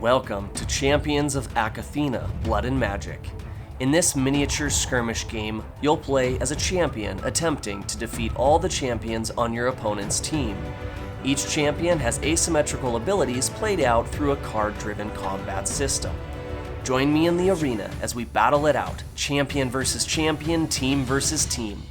Welcome to Champions of Akathena, Blood and Magic. In this miniature skirmish game, you'll play as a champion attempting to defeat all the champions on your opponent's team. Each champion has asymmetrical abilities played out through a card-driven combat system. Join me in the arena as we battle it out, champion versus champion, team versus team.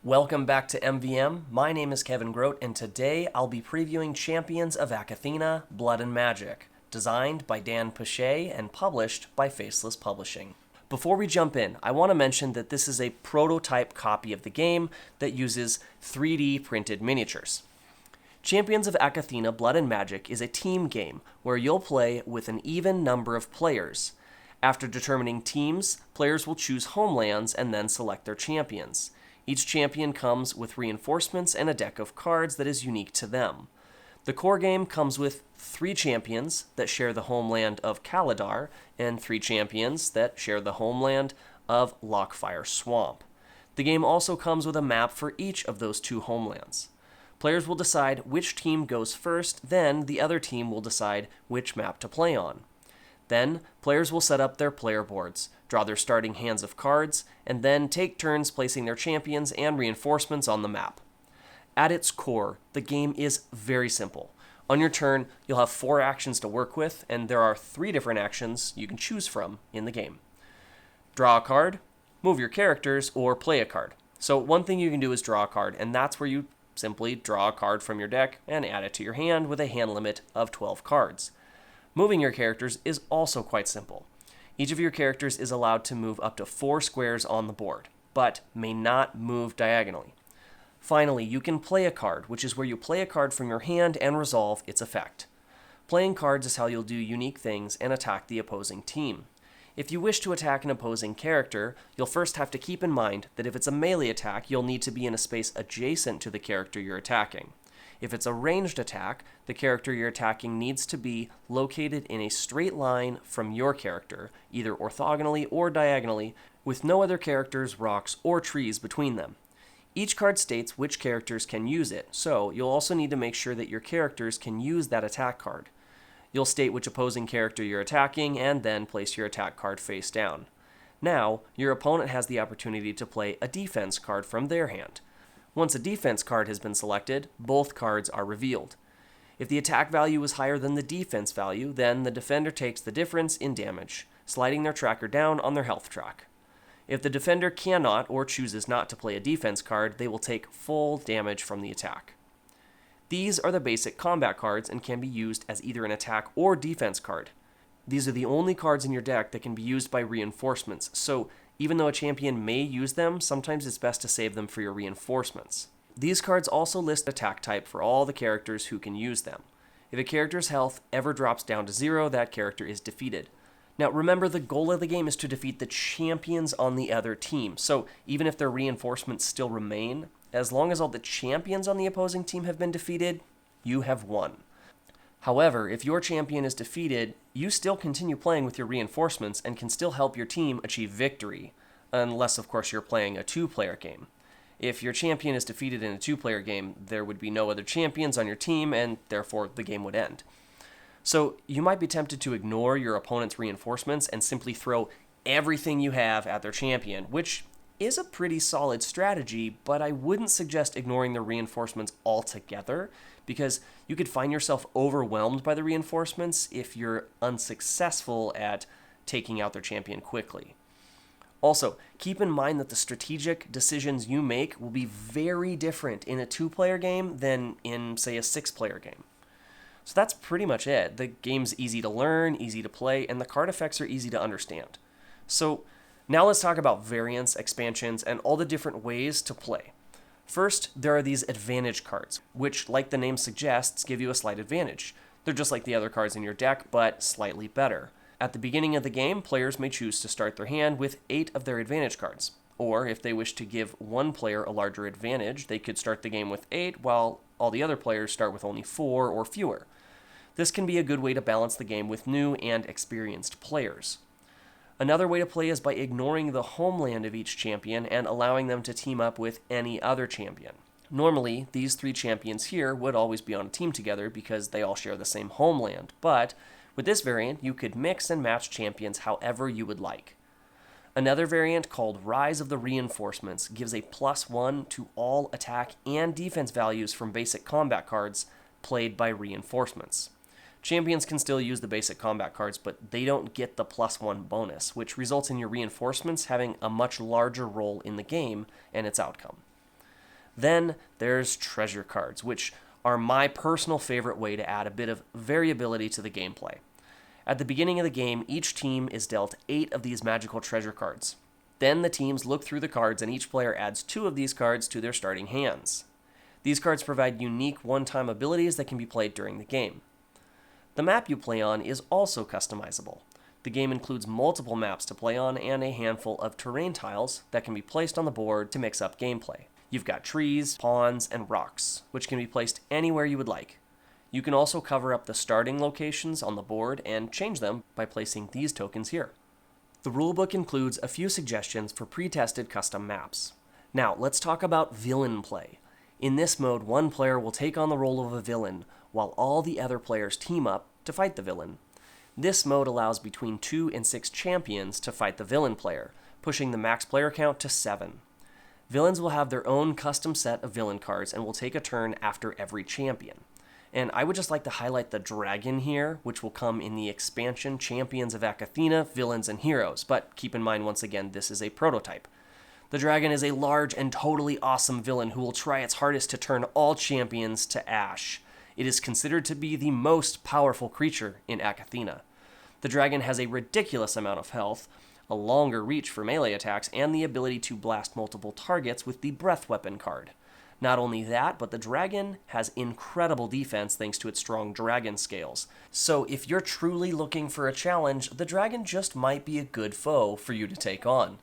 Welcome back to MVM. My name is Kevin Grote, and today I'll be previewing Champions of Akathena, Blood and Magic, designed by Dan Pichet and published by Faceless Publishing. Before we jump in, I want to mention that this is a prototype copy of the game that uses 3D printed miniatures. Champions of Akathena, Blood and Magic is a team game where you'll play with an even number of players. After determining teams, players will choose homelands and then select their champions. Each champion comes with reinforcements and a deck of cards that is unique to them. The core game comes with 3 champions that share the homeland of Kaladar and 3 champions that share the homeland of Lockfire Swamp. The game also comes with a map for each of those 2 homelands. Players will decide which team goes first, then the other team will decide which map to play on. Then, players will set up their player boards, draw their starting hands of cards, and then take turns placing their champions and reinforcements on the map. At its core, the game is very simple. On your turn, you'll have 4 actions to work with, and there are 3 different actions you can choose from in the game. Draw a card, move your characters, or play a card. So one thing you can do is draw a card, and that's where you simply draw a card from your deck and add it to your hand with a hand limit of 12 cards. Moving your characters is also quite simple. Each of your characters is allowed to move up to 4 squares on the board, but may not move diagonally. Finally, you can play a card, which is where you play a card from your hand and resolve its effect. Playing cards is how you'll do unique things and attack the opposing team. If you wish to attack an opposing character, you'll first have to keep in mind that if it's a melee attack, you'll need to be in a space adjacent to the character you're attacking. If it's a ranged attack, the character you're attacking needs to be located in a straight line from your character, either orthogonally or diagonally, with no other characters, rocks, or trees between them. Each card states which characters can use it, so you'll also need to make sure that your characters can use that attack card. You'll state which opposing character you're attacking, and then place your attack card face down. Now, your opponent has the opportunity to play a defense card from their hand. Once a defense card has been selected, both cards are revealed. If the attack value is higher than the defense value, then the defender takes the difference in damage, sliding their tracker down on their health track. If the defender cannot or chooses not to play a defense card, they will take full damage from the attack. These are the basic combat cards and can be used as either an attack or defense card. These are the only cards in your deck that can be used by reinforcements, so even though a champion may use them, sometimes it's best to save them for your reinforcements. These cards also list attack type for all the characters who can use them. If a character's health ever drops down to 0, that character is defeated. Now remember, the goal of the game is to defeat the champions on the other team, so even if their reinforcements still remain, as long as all the champions on the opposing team have been defeated, you have won. However, if your champion is defeated, you still continue playing with your reinforcements and can still help your team achieve victory, unless of course you're playing a 2-player game. If your champion is defeated in a 2-player game, there would be no other champions on your team, and therefore the game would end. So you might be tempted to ignore your opponent's reinforcements and simply throw everything you have at their champion, which is a pretty solid strategy, but I wouldn't suggest ignoring the reinforcements altogether, because you could find yourself overwhelmed by the reinforcements if you're unsuccessful at taking out their champion quickly. Also, keep in mind that the strategic decisions you make will be very different in a 2-player game than in, say, a 6-player game. So that's pretty much it. The game's easy to learn, easy to play, and the card effects are easy to understand. So now let's talk about variants, expansions, and all the different ways to play. First, there are these advantage cards, which, like the name suggests, give you a slight advantage. They're just like the other cards in your deck, but slightly better. At the beginning of the game, players may choose to start their hand with 8 of their advantage cards. Or, if they wish to give one player a larger advantage, they could start the game with 8, while all the other players start with only 4 or fewer. This can be a good way to balance the game with new and experienced players. Another way to play is by ignoring the homeland of each champion and allowing them to team up with any other champion. Normally, these three champions here would always be on a team together because they all share the same homeland, but with this variant, you could mix and match champions however you would like. Another variant called Rise of the Reinforcements gives a +1 to all attack and defense values from basic combat cards played by reinforcements. Champions can still use the basic combat cards, but they don't get the +1 bonus, which results in your reinforcements having a much larger role in the game and its outcome. Then there's treasure cards, which are my personal favorite way to add a bit of variability to the gameplay. At the beginning of the game, each team is dealt 8 of these magical treasure cards. Then the teams look through the cards and each player adds 2 of these cards to their starting hands. These cards provide unique one-time abilities that can be played during the game. The map you play on is also customizable. The game includes multiple maps to play on and a handful of terrain tiles that can be placed on the board to mix up gameplay. You've got trees, ponds, and rocks, which can be placed anywhere you would like. You can also cover up the starting locations on the board and change them by placing these tokens here. The rulebook includes a few suggestions for pre-tested custom maps. Now, let's talk about villain play. In this mode, one player will take on the role of a villain, while all the other players team up to fight the villain. This mode allows between 2 and 6 champions to fight the villain player, pushing the max player count to 7. Villains will have their own custom set of villain cards and will take a turn after every champion. And I would just like to highlight the dragon here, which will come in the expansion Champions of Akathena, Villains and Heroes, but keep in mind once again this is a prototype. The dragon is a large and totally awesome villain who will try its hardest to turn all champions to ash. It is considered to be the most powerful creature in Akathena. The dragon has a ridiculous amount of health, a longer reach for melee attacks, and the ability to blast multiple targets with the Breath Weapon card. Not only that, but the dragon has incredible defense thanks to its strong dragon scales. So if you're truly looking for a challenge, the dragon just might be a good foe for you to take on.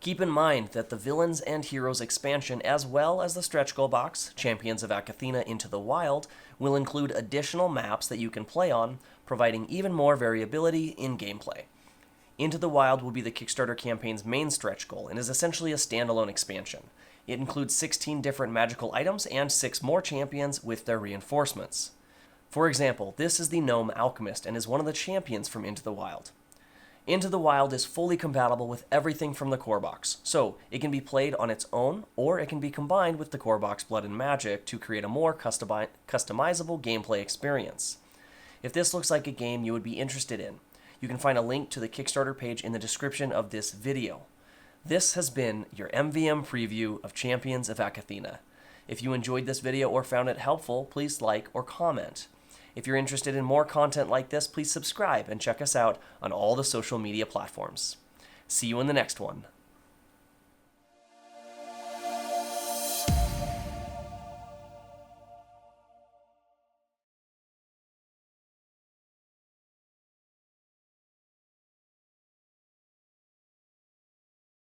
Keep in mind that the Villains and Heroes expansion, as well as the stretch goal box, Champions of Akathena Into the Wild, will include additional maps that you can play on, providing even more variability in gameplay. Into the Wild will be the Kickstarter campaign's main stretch goal and is essentially a standalone expansion. It includes 16 different magical items and 6 more champions with their reinforcements. For example, this is the Gnome Alchemist and is one of the champions from Into the Wild. Into the Wild is fully compatible with everything from the core box, so it can be played on its own or it can be combined with the core box Blood and Magic to create a more customizable gameplay experience. If this looks like a game you would be interested in, you can find a link to the Kickstarter page in the description of this video. This has been your MVM preview of Champions of Akathena. If you enjoyed this video or found it helpful, please like or comment. If you're interested in more content like this, please subscribe and check us out on all the social media platforms. See you in the next one.